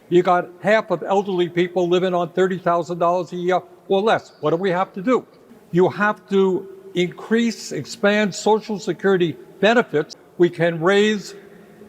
You got half of elderly people living on $30,000 a year or less. What do we have to do? You have to expand Social Security benefits. We can raise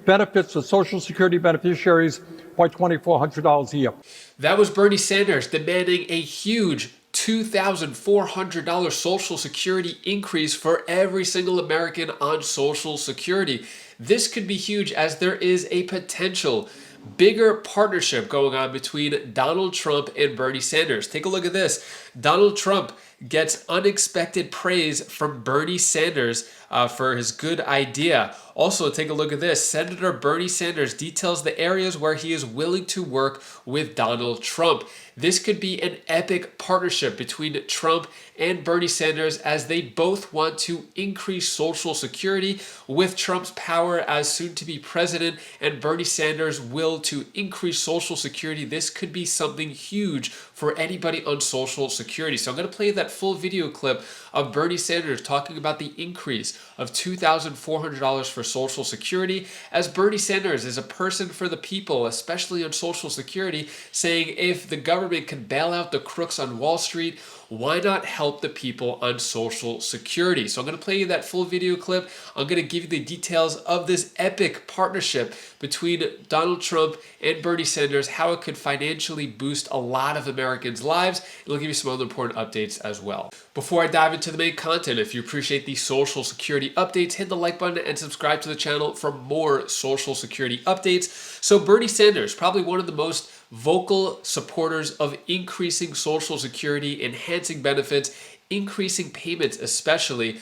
benefits for Social Security beneficiaries by $2,400 a year. That was Bernie Sanders demanding a huge $2,400 Social Security increase for every single American on Social Security. This could be huge as there is a potential bigger partnership going on between Donald Trump and Bernie Sanders. Take a look at this. Donald Trump gets unexpected praise from Bernie Sanders for his good idea. Also, take a look at this. Senator Bernie Sanders details the areas where he is willing to work with Donald Trump. This could be an epic partnership between Trump and Bernie Sanders as they both want to increase Social Security with Trump's power as soon-to-be president and Bernie Sanders' will to increase Social Security. This could be something huge for anybody on Social Security. So I'm going to play that full video clip of Bernie Sanders talking about the increase of $2,400 for Social Security, as Bernie Sanders is a person for the people, especially on Social Security, saying if the government can bail out the crooks on Wall Street, why not help the people on Social Security? So I'm going to play you that full video clip. I'm going to give you the details of this epic partnership between Donald Trump and Bernie Sanders, how it could financially boost a lot of Americans' lives. It'll give you some other important updates as well. Before I dive into the main content, if you appreciate these Social Security updates, hit the like button and subscribe to the channel for more Social Security updates. So Bernie Sanders, probably one of the most vocal supporters of increasing Social Security, enhancing benefits, increasing payments especially.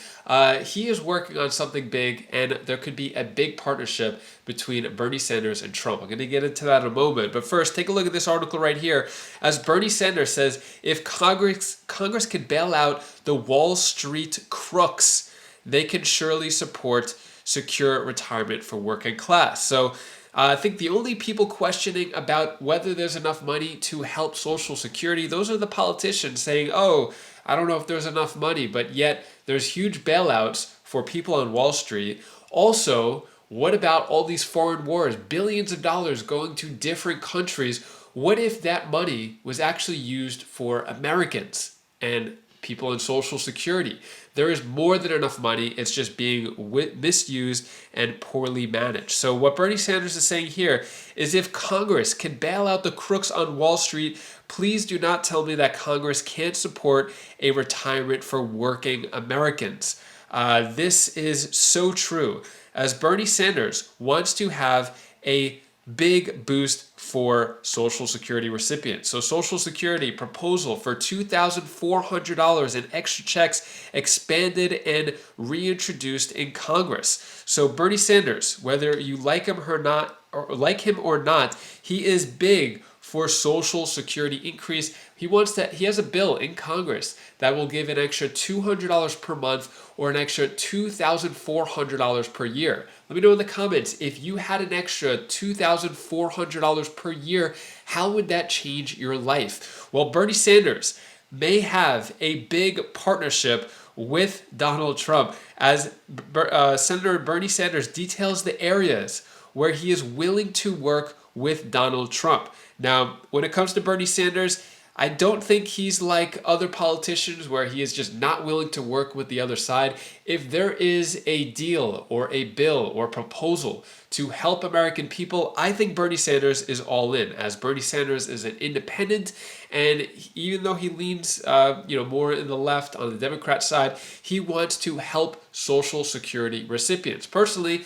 He is working on something big, and there could be a big partnership between Bernie Sanders and Trump. I'm going to get into that in a moment. But first, take a look at this article right here. As Bernie Sanders says, if Congress could bail out the Wall Street crooks, they can surely support secure retirement for working class. So I think the only people questioning about whether there's enough money to help Social Security, those are the politicians saying, oh, I don't know if there's enough money, but yet there's huge bailouts for people on Wall Street. Also, what about all these foreign wars, billions of dollars going to different countries? What if that money was actually used for Americans and people on Social Security? There is more than enough money. It's just being misused and poorly managed. So what Bernie Sanders is saying here is if Congress can bail out the crooks on Wall Street, please do not tell me that Congress can't support a retirement for working Americans. This is so true, as Bernie Sanders wants to have a big boost for Social Security recipients. So Social Security proposal for $2,400 in extra checks expanded and reintroduced in Congress. So Bernie Sanders, whether you like him or not, he is big for Social Security increase. He has a bill in Congress that will give an extra $200 per month or an extra $2,400 per year. Let me know in the comments, if you had an extra $2,400 per year, how would that change your life? Well, Bernie Sanders may have a big partnership with Donald Trump, as Senator Bernie Sanders details the areas where he is willing to work with Donald Trump. Now, when it comes to Bernie Sanders, I don't think he's like other politicians where he is just not willing to work with the other side. If there is a deal or a bill or proposal to help American people, I think Bernie Sanders is all in, as Bernie Sanders is an independent, and even though he leans more in the left on the Democrat side, he wants to help Social Security recipients. Personally,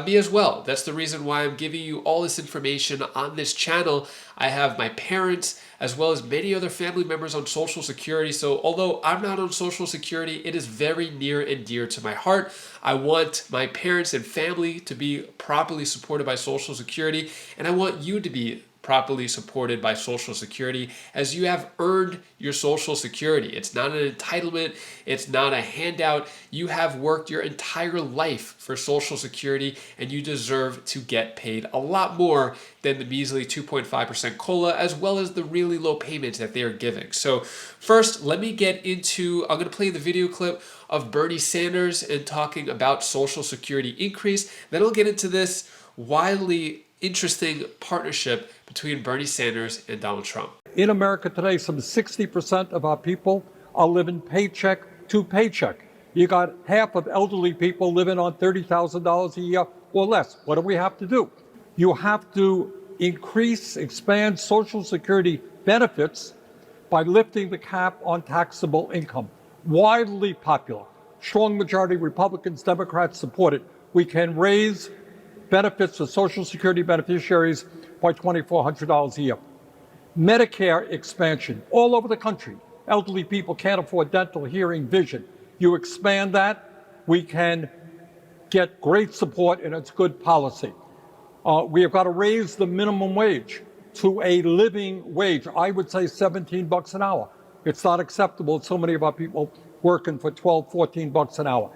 me as well. That's the reason why I'm giving you all this information on this channel. I have my parents as well as many other family members on Social Security. So although I'm not on Social Security, it is very near and dear to my heart. I want my parents and family to be properly supported by Social Security, and I want you to be properly supported by Social Security, as you have earned your Social Security. It's not an entitlement. It's not a handout. You have worked your entire life for Social Security, and you deserve to get paid a lot more than the measly 2.5% COLA, as well as the really low payments that they are giving. So first, let me get into, I'm going to play the video clip of Bernie Sanders and talking about Social Security increase. Then I'll get into this widely interesting partnership between Bernie Sanders and Donald Trump. In America today, some 60% of our people are living paycheck to paycheck. You got half of elderly people living on $30,000 a year or less. What do we have to do? You have to expand Social Security benefits by lifting the cap on taxable income. Widely popular. Strong majority Republicans, Democrats support it. We can raise benefits for Social Security beneficiaries by $2,400 a year. Medicare expansion all over the country. Elderly people can't afford dental, hearing, vision. You expand that, we can get great support, and it's good policy. We have got to raise the minimum wage to a living wage. I would say $17 an hour. It's not acceptable. So many of our people working for 12, 14 bucks an hour.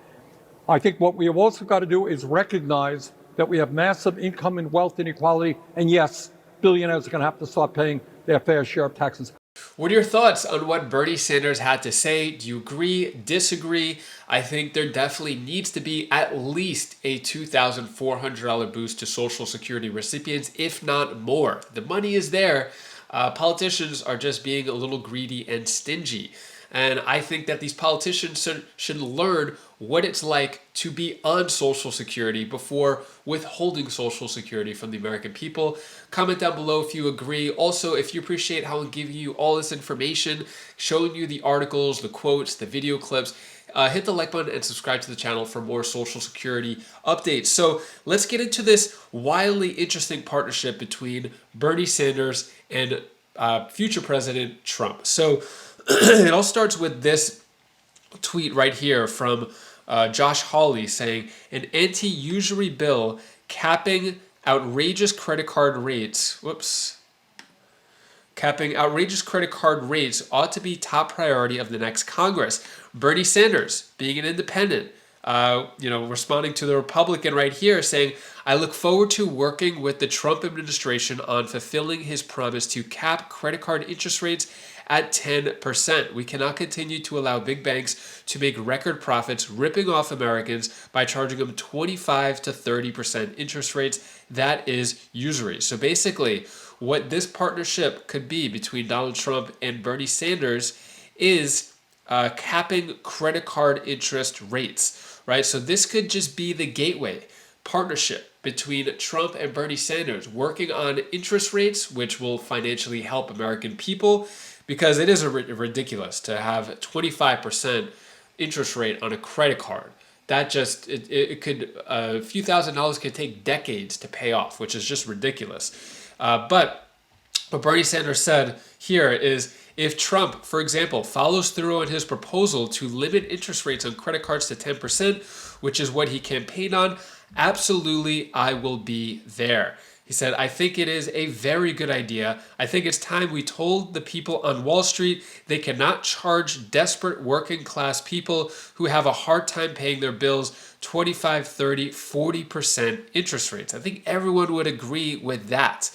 I think what we have also got to do is recognize that we have massive income and wealth inequality. And yes, billionaires are going to have to start paying their fair share of taxes. What are your thoughts on what Bernie Sanders had to say? Do you agree, disagree? I think there definitely needs to be at least a $2,400 boost to Social Security recipients, if not more. The money is there. Politicians are just being a little greedy and stingy. And I think that these politicians should learn what it's like to be on Social Security before withholding Social Security from the American people. Comment down below if you agree. Also, if you appreciate how I'm giving you all this information, showing you the articles, the quotes, the video clips, hit the like button and subscribe to the channel for more Social Security updates. So let's get into this wildly interesting partnership between Bernie Sanders and future President Trump. So it all starts with this tweet right here from Josh Hawley saying, an anti-usury bill capping outrageous credit card rates, capping outrageous credit card rates ought to be top priority of the next Congress. Bernie Sanders, being an independent, responding to the Republican right here, saying, I look forward to working with the Trump administration on fulfilling his promise to cap credit card interest rates at 10%. We cannot continue to allow big banks to make record profits, ripping off Americans by charging them 25 to 30% interest rates. That is usury. So basically, what this partnership could be between Donald Trump and Bernie Sanders is capping credit card interest rates, right? So this could just be the gateway partnership between Trump and Bernie Sanders, working on interest rates, which will financially help American people, because it is ridiculous to have 25% interest rate on a credit card. That just, it could, a few $1,000s could take decades to pay off, which is just ridiculous. But what Bernie Sanders said here is, if Trump, for example, follows through on his proposal to limit interest rates on credit cards to 10%, which is what he campaigned on, absolutely, I will be there. He said, I think it is a very good idea. I think it's time we told the people on Wall Street they cannot charge desperate working class people who have a hard time paying their bills 25, 30, 40% interest rates. I think everyone would agree with that.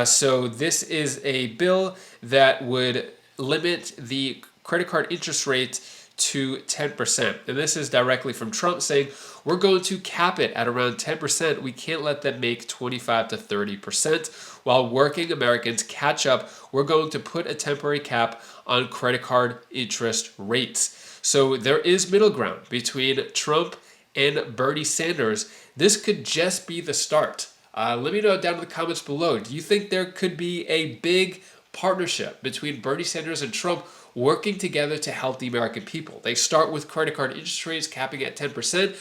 So this is a bill that would limit the credit card interest rate to 10%. And this is directly from Trump saying, we're going to cap it at around 10%. We can't let them make 25 to 30%. While working Americans catch up, we're going to put a temporary cap on credit card interest rates. So there is middle ground between Trump and Bernie Sanders. This could just be the start. Let me know down in the comments below. Do you think there could be a big partnership between Bernie Sanders and Trump working together to help the American people? They start with credit card interest rates capping at 10%.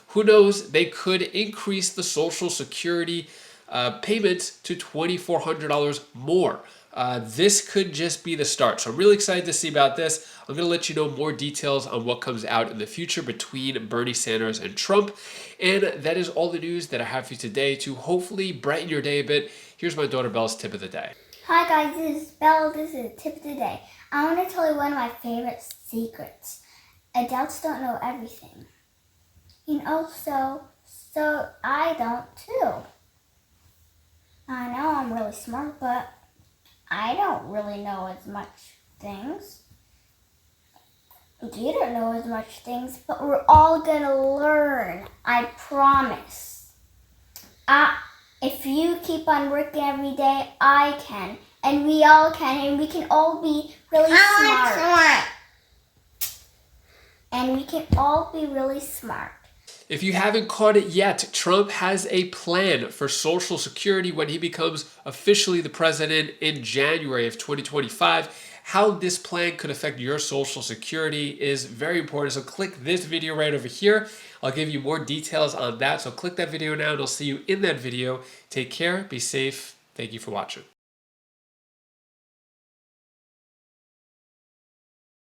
Who knows? They could increase the Social Security payments to $2,400 more. This could just be the start. So I'm really excited to see about this. I'm going to let you know more details on what comes out in the future between Bernie Sanders and Trump. And that is all the news that I have for you today to hopefully brighten your day a bit. Here's my daughter Belle's tip of the day. Hi guys, this is Belle. This is the tip of the day. I want to tell you one of my favorite secrets. Adults don't know everything. So I don't too. I know I'm really smart, but I don't really know as much things. You don't know as much things, but we're all gonna learn. I promise. if you keep on working every day, I can. And we all can. And we can all be really smart. And we can all be really smart. If you haven't caught it yet, Trump has a plan for Social Security when he becomes officially the president in January of 2025. How this plan could affect your Social Security is very important. So click this video right over here. I'll give you more details on that. So click that video now and I'll see you in that video. Take care, be safe. Thank you for watching.